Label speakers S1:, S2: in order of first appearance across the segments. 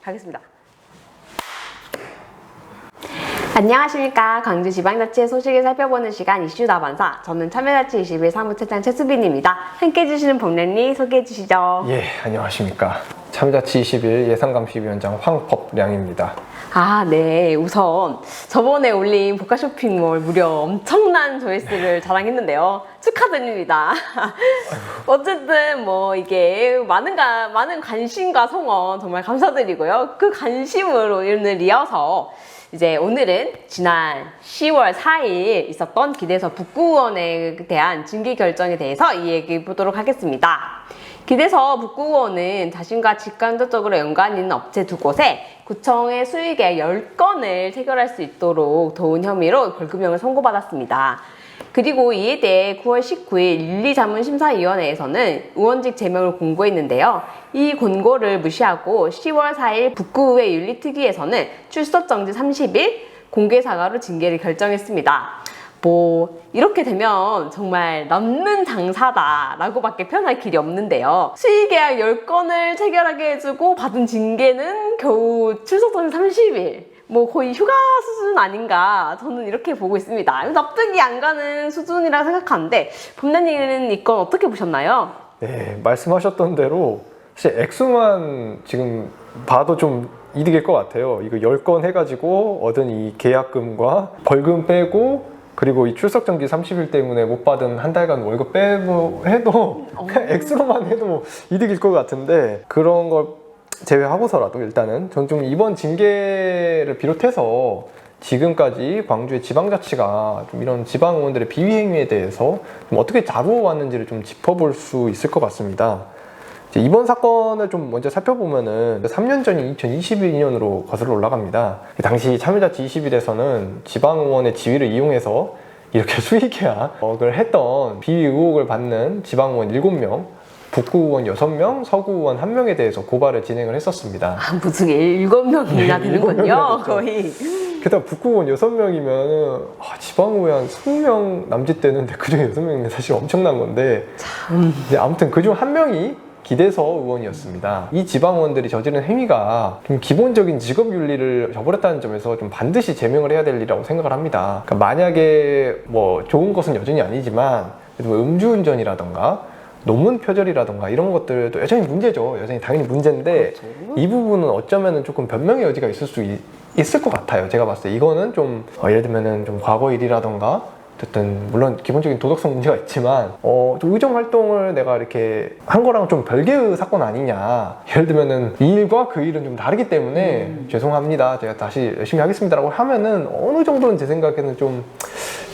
S1: 가겠습니다. 안녕하십니까. 광주지방자치의 소식을 살펴보는 시간 이슈 다반사. 저는 참여자치21 사무처장 최수빈입니다. 함께 해주시는 법령님 소개해 주시죠.
S2: 예, 안녕하십니까. 참여자치 21 예산감시위원장 황법량입니다.
S1: 네. 우선 저번에 올린 복합 쇼핑몰 무려 엄청난 조회수를 자랑했는데요. 축하드립니다. 어쨌든 이게 많은 관심과 성원 정말 감사드리고요. 그 관심으로 오늘 이어서 이제 오늘은 지난 10월 4일 있었던 기대서 북구의원에 대한 징계 결정에 대해서 이야기해 보도록 하겠습니다. 기대서 북구의원은 자신과 직간접적으로 연관 있는 업체 2곳에 구청의 수의계 10건을 체결할 수 있도록 도운 혐의로 벌금형을 선고받았습니다. 그리고 이에 대해 9월 19일 윤리자문심사위원회에서는 의원직 제명을 공고했는데요. 이 권고를 무시하고 10월 4일 북구의회 윤리특위에서는 출석정지 30일, 공개사과로 징계를 결정했습니다. 이렇게 되면 정말 남는 장사다 라고밖에 표현할 길이 없는데요. 수의계약 10건을 체결하게 해주고 받은 징계는 겨우 출석정지 30일, 거의 휴가 수준 아닌가 저는 이렇게 보고 있습니다. 납득이 안 가는 수준이라 생각하는데 법관님은 이 건 어떻게 보셨나요?
S2: 네, 말씀하셨던 대로 사실 액수만 지금 봐도 좀 이득일 것 같아요. 이거 10건 해가지고 얻은 이 계약금과 벌금 빼고 그리고 이 출석정지 30일 때문에 못 받은 한 달간 월급 빼고 해도 그냥 액수로만 해도 이득일 것 같은데 그런 걸 제외하고서라도 일단은 전 좀 이번 징계를 비롯해서 지금까지 광주의 지방자치가 좀 이런 지방의원들의 비위 행위에 대해서 좀 어떻게 다루어왔는지를 좀 짚어볼 수 있을 것 같습니다. 이번 사건을 좀 먼저 살펴보면은 3년 전인 2022년으로 거슬러 올라갑니다. 당시 참여자치 21에서는 지방의원의 지위를 이용해서 이렇게 수의계약을 했던 비위 의혹을 받는 지방의원 7명, 북구의원 6명, 서구의원 1명에 대해서 고발을 진행을 했었습니다.
S1: 무슨 7명이나 되는군요, 거의.
S2: 게다가 북구의원 6명이면 지방의회 한 20명 남짓 되는데 그중에 6명이면 사실 엄청난 건데 아무튼 그중 1명이 기대서 의원이었습니다. 이 지방의원들이 저지른 행위가 좀 기본적인 직업윤리를 저버렸다는 점에서 좀 반드시 제명을 해야 될 일이라고 생각을 합니다. 그러니까 만약에 좋은 것은 여전히 아니지만 음주운전이라던가 논문 표절이라던가 이런 것들도 여전히 문제죠. 여전히 당연히 문제인데 그렇죠. 이 부분은 어쩌면 조금 변명의 여지가 있을 것 같아요. 제가 봤을 때 이거는 좀 예를 들면은 좀 과거 일이라던가 어쨌든 물론 기본적인 도덕성 문제가 있지만 좀 의정 활동을 내가 이렇게 한 거랑 좀 별개의 사건 아니냐. 예를 들면은 이 일과 그 일은 좀 다르기 때문에 죄송합니다. 제가 다시 열심히 하겠습니다라고 하면은 어느 정도는 제 생각에는 좀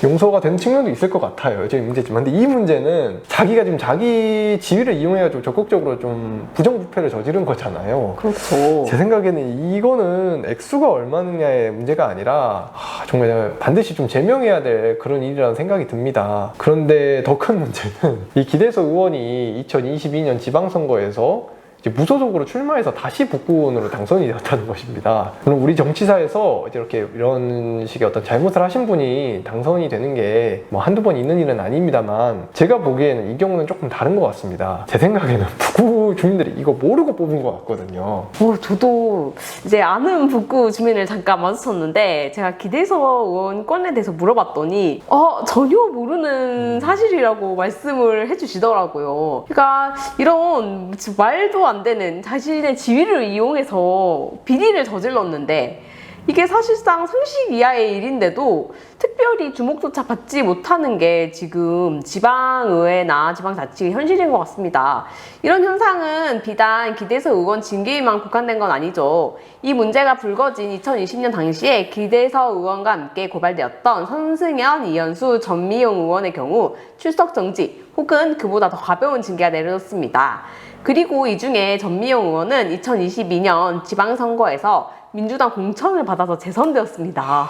S2: 용서가 되는 측면도 있을 것 같아요. 여전히 문제지만. 근데 이 문제는 자기가 지금 자기 지위를 이용해가지고 적극적으로 좀 부정부패를 저지른 거잖아요.
S1: 그렇죠.
S2: 제 생각에는 이거는 액수가 얼마느냐의 문제가 아니라 정말 반드시 좀 제명해야 될 그런 일이라는 생각이 듭니다. 그런데 더 큰 문제는 이 기대서 의원이 2022년 지방선거에서 이제 무소속으로 출마해서 다시 북구의원으로 당선이 되었다는 것입니다. 물론 우리 정치사에서 이런 식의 어떤 잘못을 하신 분이 당선이 되는 게 한두 번 있는 일은 아닙니다만 제가 보기에는 이 경우는 조금 다른 것 같습니다. 제 생각에는 북구 주민들이 이거 모르고 뽑은 것 같거든요.
S1: 저도 이제 아는 북구 주민을 잠깐 마주쳤는데 제가 기대서 의원 건에 대해서 물어봤더니 전혀 모르는 사실이라고 말씀을 해주시더라고요. 그러니까 이런 말도 안 되는 자신의 지위를 이용해서 비리를 저질렀는데 이게 사실상 상식 이하의 일인데도 특별히 주목조차 받지 못하는 게 지금 지방의회나 지방자치의 현실인 것 같습니다. 이런 현상은 비단 기대서 의원 징계에만 국한된 건 아니죠. 이 문제가 불거진 2020년 당시에 기대서 의원과 함께 고발되었던 선승연, 이현수, 전미용 의원의 경우 출석 정지 혹은 그보다 더 가벼운 징계가 내려졌습니다. 그리고 이 중에 전미용 의원은 2022년 지방선거에서 민주당 공천을 받아서 재선되었습니다.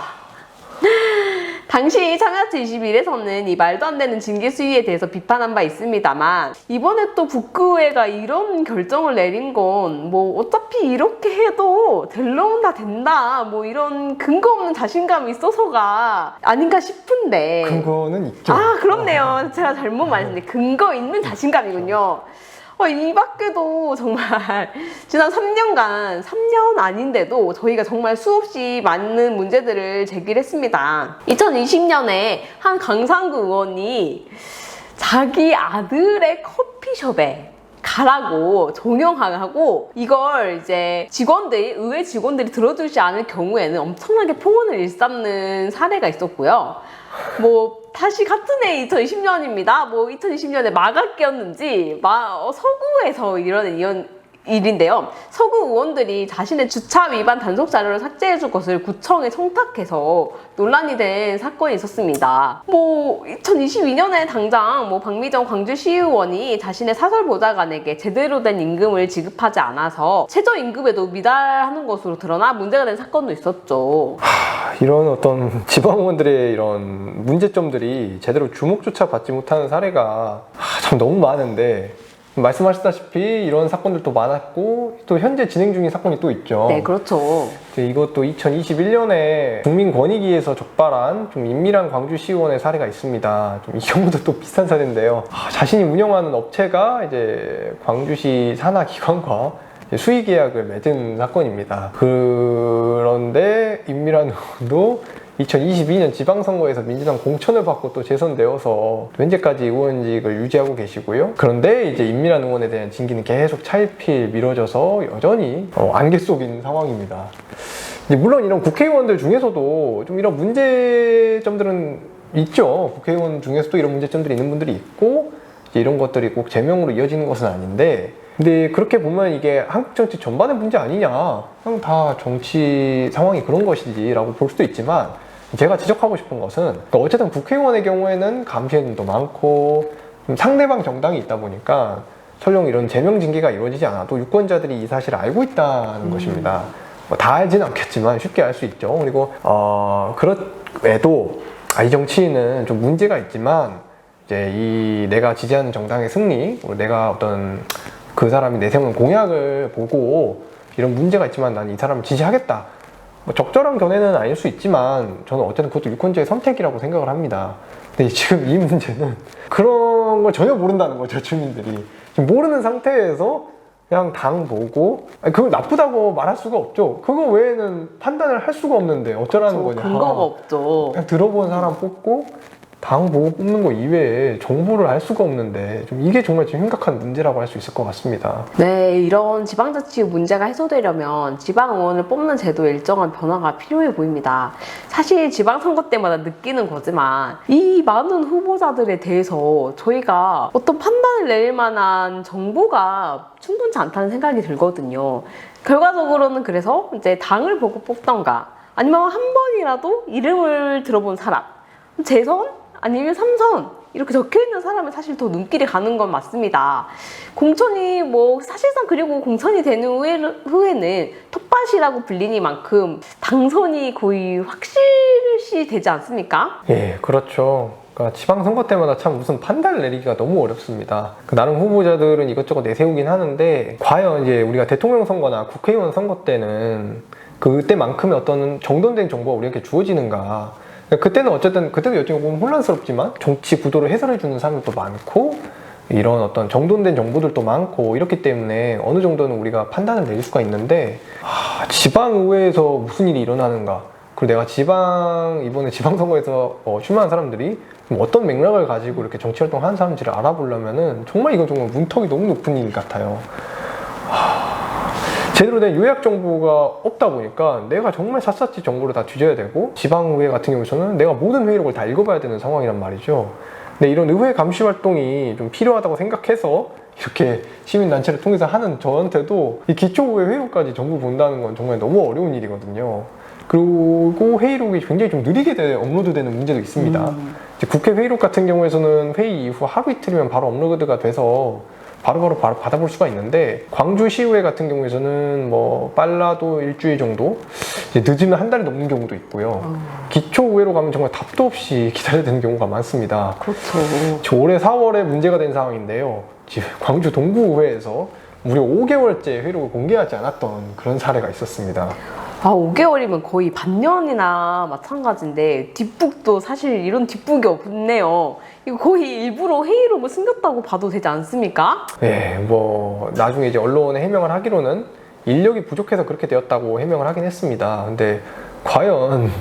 S1: 당시 참여자치 21에서는 이 말도 안 되는 징계 수위에 대해서 비판한 바 있습니다만 이번에 또 북구의회가 이런 결정을 내린 건 어차피 이렇게 해도 될 놈은 다 된다 이런 근거 없는 자신감이 있어서가 아닌가 싶은데
S2: 근거는 있죠.
S1: 그렇네요. 제가 잘못 말했는데 근거 있는 자신감이군요. 이 밖에도 정말 지난 3년간, 3년 아닌데도 저희가 정말 수없이 많은 문제들을 제기했습니다. 2020년에 한 강상구 의원이 자기 아들의 커피숍에 가라고 종용하고 이걸 이제 의회 직원들이 들어주지 않을 경우에는 엄청나게 폭언을 일삼는 사례가 있었고요. 다시 같은 해 2020년입니다. 2020년에 마각기였는지 서구에서 이런 일인데요. 서구 의원들이 자신의 주차 위반 단속 자료를 삭제해줄 것을 구청에 청탁해서 논란이 된 사건이 있었습니다. 2022년에 당장 박미정 광주시의원이 자신의 사설보좌관에게 제대로 된 임금을 지급하지 않아서 최저임금에도 미달하는 것으로 드러나 문제가 된 사건도 있었죠.
S2: 이런 어떤 지방의원들의 이런 문제점들이 제대로 주목조차 받지 못하는 사례가 참 너무 많은데, 말씀하셨다시피 이런 사건들도 많았고 또 현재 진행 중인 사건이 또 있죠.
S1: 네, 그렇죠.
S2: 이것도 2021년에 국민권익위에서 적발한 좀 인밀한 광주시의원의 사례가 있습니다. 이 경우도 또 비슷한 사례인데요. 자신이 운영하는 업체가 이제 광주시 산하기관과 수의계약을 맺은 사건입니다. 그런데 임밀한 의원도 2022년 지방선거에서 민주당 공천을 받고 또 재선되어서 현재까지 의원직을 유지하고 계시고요. 그런데 이제 임밀한 의원에 대한 징계는 계속 차일피일 미뤄져서 여전히 안개 속인 상황입니다. 물론 이런 국회의원들 중에서도 좀 이런 문제점들은 있죠. 국회의원 중에서도 이런 문제점들이 있는 분들이 있고 이제 이런 것들이 꼭 제명으로 이어지는 것은 아닌데, 근데 그렇게 보면 이게 한국 정치 전반의 문제 아니냐, 그냥 다 정치 상황이 그런 것이지 라고 볼 수도 있지만, 제가 지적하고 싶은 것은 어쨌든 국회의원의 경우에는 감시인도 많고 상대방 정당이 있다 보니까 설령 이런 제명 징계가 이루어지지 않아도 유권자들이 이 사실을 알고 있다는 것입니다. 다 알지는 않겠지만 쉽게 알 수 있죠. 그리고 그래도 이 정치인은 좀 문제가 있지만 이제 내가 지지하는 정당의 승리, 내가 어떤 그 사람이 내세우는 공약을 보고 이런 문제가 있지만 난 이 사람을 지지하겠다, 적절한 견해는 아닐 수 있지만 저는 어쨌든 그것도 유권자의 선택이라고 생각을 합니다. 근데 지금 이 문제는 그런 걸 전혀 모른다는 거죠. 주민들이 지금 모르는 상태에서 그냥 당 보고, 그걸 나쁘다고 말할 수가 없죠. 그거 외에는 판단을 할 수가 없는데 어쩌라는 거냐.
S1: 근거가 없죠.
S2: 그냥 들어본 사람 뽑고 당 보고 뽑는 거 이외에 정보를 알 수가 없는데 좀 이게 정말 좀 심각한 문제라고 할 수 있을 것 같습니다.
S1: 네, 이런 지방자치 문제가 해소되려면 지방의원을 뽑는 제도에 일정한 변화가 필요해 보입니다. 사실 지방선거 때마다 느끼는 거지만 이 많은 후보자들에 대해서 저희가 어떤 판단을 내릴 만한 정보가 충분치 않다는 생각이 들거든요. 결과적으로는 그래서 이제 당을 보고 뽑던가 아니면 한 번이라도 이름을 들어본 사람, 재선? 아니면 3선 이렇게 적혀있는 사람은 사실 더 눈길이 가는 건 맞습니다. 공천이 사실상 그리고 공천이 된 후에는 텃밭이라고 불리니만큼 당선이 거의 확실시 되지 않습니까?
S2: 예, 그렇죠. 그러니까 지방선거 때마다 참 무슨 판단을 내리기가 너무 어렵습니다. 나름 후보자들은 이것저것 내세우긴 하는데 과연 이제 우리가 대통령 선거나 국회의원 선거 때는 그때만큼의 어떤 정돈된 정보가 우리에게 주어지는가, 그때는 어쨌든 그때도 여전히 조금 혼란스럽지만 정치 구도를 해설해주는 사람들도 많고 이런 어떤 정돈된 정보들도 많고 이렇기 때문에 어느 정도는 우리가 판단을 내릴 수가 있는데, 지방의회에서 무슨 일이 일어나는가, 그리고 내가 이번에 지방선거에서 출마한 사람들이 어떤 맥락을 가지고 이렇게 정치활동하는 사람인지를 알아보려면은 정말 이건 정말 문턱이 너무 높은 일 같아요. 제대로 된 요약 정보가 없다 보니까 내가 정말 샅샅이 정보를 다 뒤져야 되고, 지방의회 같은 경우에는 내가 모든 회의록을 다 읽어봐야 되는 상황이란 말이죠. 근데 이런 의회 감시 활동이 좀 필요하다고 생각해서 이렇게 시민단체를 통해서 하는 저한테도 이 기초의회 회의록까지 전부 본다는 건 정말 너무 어려운 일이거든요. 그리고 회의록이 굉장히 좀 느리게 업로드되는 문제도 있습니다. 이제 국회 회의록 같은 경우에서는 회의 이후 하루 이틀이면 바로 업로드가 돼서 바로 받아볼 수가 있는데, 광주시의회 같은 경우에서는 빨라도 일주일 정도, 이제 늦으면 한 달이 넘는 경우도 있고요. 기초의회로 가면 정말 답도 없이 기다려야 되는 경우가 많습니다.
S1: 그렇죠.
S2: 올해 4월에 문제가 된 상황인데요. 지금 광주 동구의회에서 무려 5개월째 회의록을 공개하지 않았던 그런 사례가 있었습니다.
S1: 아, 5개월이면 거의 반년이나 마찬가지인데 뒷북도 사실 이런 뒷북이 없네요. 이거 거의 일부러 회의로 뭐 숨겼다고 봐도 되지 않습니까?
S2: 네, 뭐 나중에 이제 언론에 해명을 하기로는 인력이 부족해서 그렇게 되었다고 해명을 하긴 했습니다. 근데 과연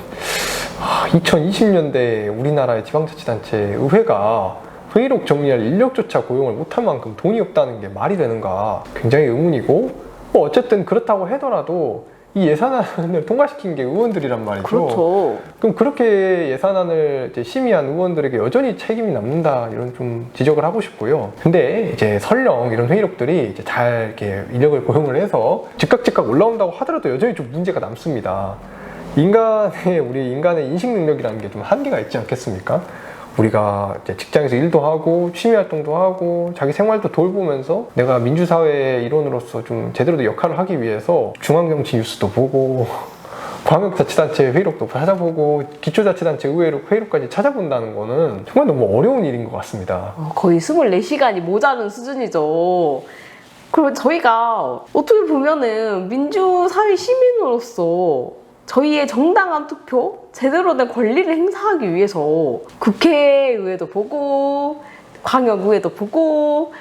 S2: 2020년대 우리나라의 지방자치단체 의회가 회의록 정리할 인력조차 고용을 못할 만큼 돈이 없다는 게 말이 되는가 굉장히 의문이고, 뭐 어쨌든 그렇다고 하더라도 이 예산안을 통과시킨 게 의원들이란 말이죠.
S1: 그렇죠.
S2: 그럼 그렇게 예산안을 이제 심의한 의원들에게 여전히 책임이 남는다, 이런 좀 지적을 하고 싶고요. 근데 이제 설령 이런 회의록들이 이제 잘 이렇게 인력을 고용을 해서 즉각 올라온다고 하더라도 여전히 좀 문제가 남습니다. 우리 인간의 인식 능력이라는 게 좀 한계가 있지 않겠습니까? 우리가 이제 직장에서 일도 하고 취미 활동도 하고 자기 생활도 돌보면서 내가 민주사회의 일원으로서 좀 제대로 역할을 하기 위해서 중앙정치 뉴스도 보고 광역자치단체 회의록도 찾아보고 기초자치단체 의회록 회의록까지 찾아본다는 거는 정말 너무 어려운 일인 것 같습니다.
S1: 거의 24시간이 모자른 수준이죠. 그리고 저희가 어떻게 보면은 민주사회 시민으로서 저희의 정당한 투표, 제대로 된 권리를 행사하기 위해서 국회의회도 보고 광역의회도 보고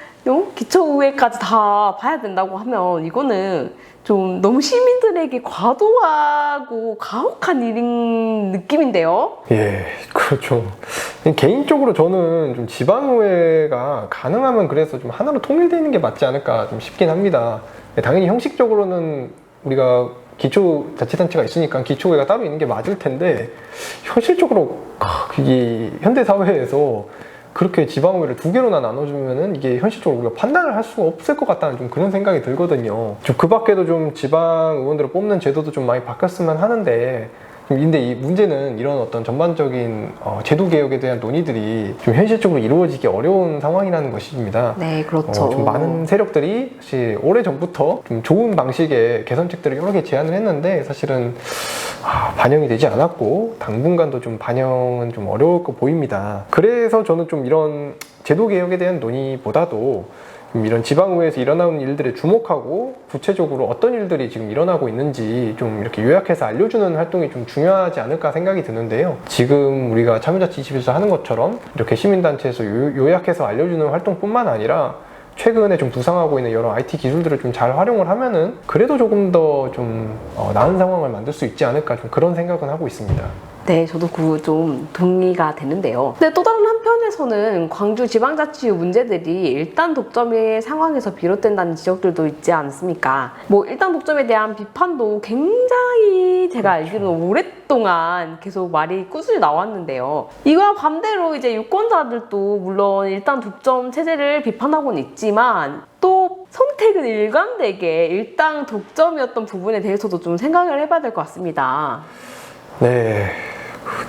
S1: 기초의회까지 다 봐야 된다고 하면 이거는 좀 너무 시민들에게 과도하고 가혹한 일인 느낌인데요.
S2: 예, 그렇죠. 개인적으로 저는 좀 지방의회가 가능하면 그래서 좀 하나로 통일되어 있는 게 맞지 않을까 좀 싶긴 합니다. 당연히 형식적으로는 우리가 기초자치단체가 있으니까 기초의회가 따로 있는 게 맞을 텐데, 현실적으로 이 현대사회에서 그렇게 지방의회를 2개로나 나눠주면은 이게 현실적으로 우리가 판단을 할 수가 없을 것 같다는 좀 그런 생각이 들거든요. 그 밖에도 좀 지방 의원들을 뽑는 제도도 좀 많이 바뀌었으면 하는데, 근데 이 문제는 이런 어떤 전반적인 제도 개혁에 대한 논의들이 좀 현실적으로 이루어지기 어려운 상황이라는 것입니다.
S1: 네, 그렇죠.
S2: 좀 많은 세력들이 사실 오래 전부터 좀 좋은 방식의 개선책들을 여러 개 제안을 했는데 사실은 반영이 되지 않았고 당분간도 좀 반영은 좀 어려울 거 보입니다. 그래서 저는 좀 이런 제도 개혁에 대한 논의보다도 이런 지방의회에서 일어나는 일들에 주목하고 구체적으로 어떤 일들이 지금 일어나고 있는지 좀 이렇게 요약해서 알려주는 활동이 좀 중요하지 않을까 생각이 드는데요. 지금 우리가 참여자치21에서 하는 것처럼 이렇게 시민단체에서 요약해서 알려주는 활동뿐만 아니라 최근에 좀 부상하고 있는 여러 IT 기술들을 좀 잘 활용을 하면은 그래도 조금 더 좀 나은 상황을 만들 수 있지 않을까 좀 그런 생각은 하고 있습니다.
S1: 네, 저도 그거 좀 동의가 되는데요. 근데 또 다른 한편에서는 광주 지방자치 문제들이 일단 독점의 상황에서 비롯된다는 지적들도 있지 않습니까? 뭐 일단 독점에 대한 비판도 굉장히 제가 알기로는 오랫동안 계속 말이 꾸준히 나왔는데요. 이와 반대로 이제 유권자들도 물론 일단 독점 체제를 비판하고는 있지만 또 선택은 일관되게 일단 독점이었던 부분에 대해서도 좀 생각을 해봐야 될 것 같습니다.
S2: 네,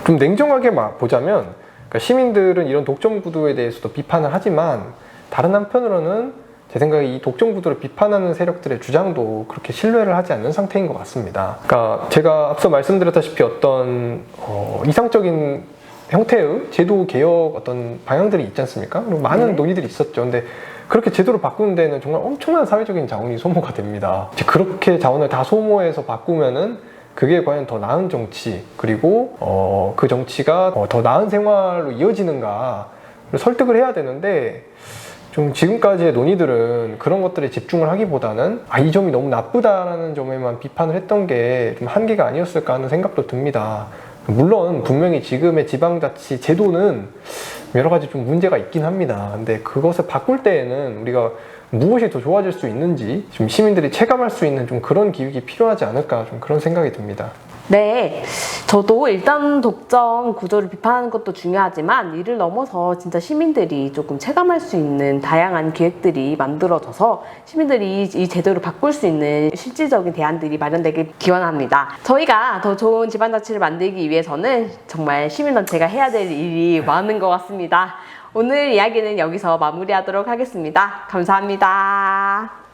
S2: 좀 냉정하게 보자면 그러니까 시민들은 이런 독점 구도에 대해서도 비판을 하지만 다른 한편으로는 제 생각에 이 독점 구도를 비판하는 세력들의 주장도 그렇게 신뢰를 하지 않는 상태인 것 같습니다. 그러니까 제가 앞서 말씀드렸다시피 어떤 이상적인 형태의 제도 개혁 어떤 방향들이 있지 않습니까? 그리고 많은 논의들이 있었죠. 근데 그렇게 제도를 바꾸는 데는 정말 엄청난 사회적인 자원이 소모가 됩니다. 그렇게 자원을 다 소모해서 바꾸면은 그게 과연 더 나은 정치, 그리고 그 정치가 더 나은 생활로 이어지는가를 설득을 해야 되는데, 좀 지금까지의 논의들은 그런 것들에 집중을 하기보다는 이 점이 너무 나쁘다라는 점에만 비판을 했던 게 좀 한계가 아니었을까 하는 생각도 듭니다. 물론 분명히 지금의 지방자치 제도는 여러 가지 좀 문제가 있긴 합니다. 근데 그것을 바꿀 때에는 우리가 무엇이 더 좋아질 수 있는지 좀 시민들이 체감할 수 있는 좀 그런 기획이 필요하지 않을까 좀 그런 생각이 듭니다.
S1: 네, 저도 일단 독점 구조를 비판하는 것도 중요하지만 이를 넘어서 진짜 시민들이 조금 체감할 수 있는 다양한 기획들이 만들어져서 시민들이 이 제도를 바꿀 수 있는 실질적인 대안들이 마련되길 기원합니다. 저희가 더 좋은 지방자치를 만들기 위해서는 정말 시민단체가 해야 될 일이 많은 것 같습니다. 오늘 이야기는 여기서 마무리하도록 하겠습니다. 감사합니다.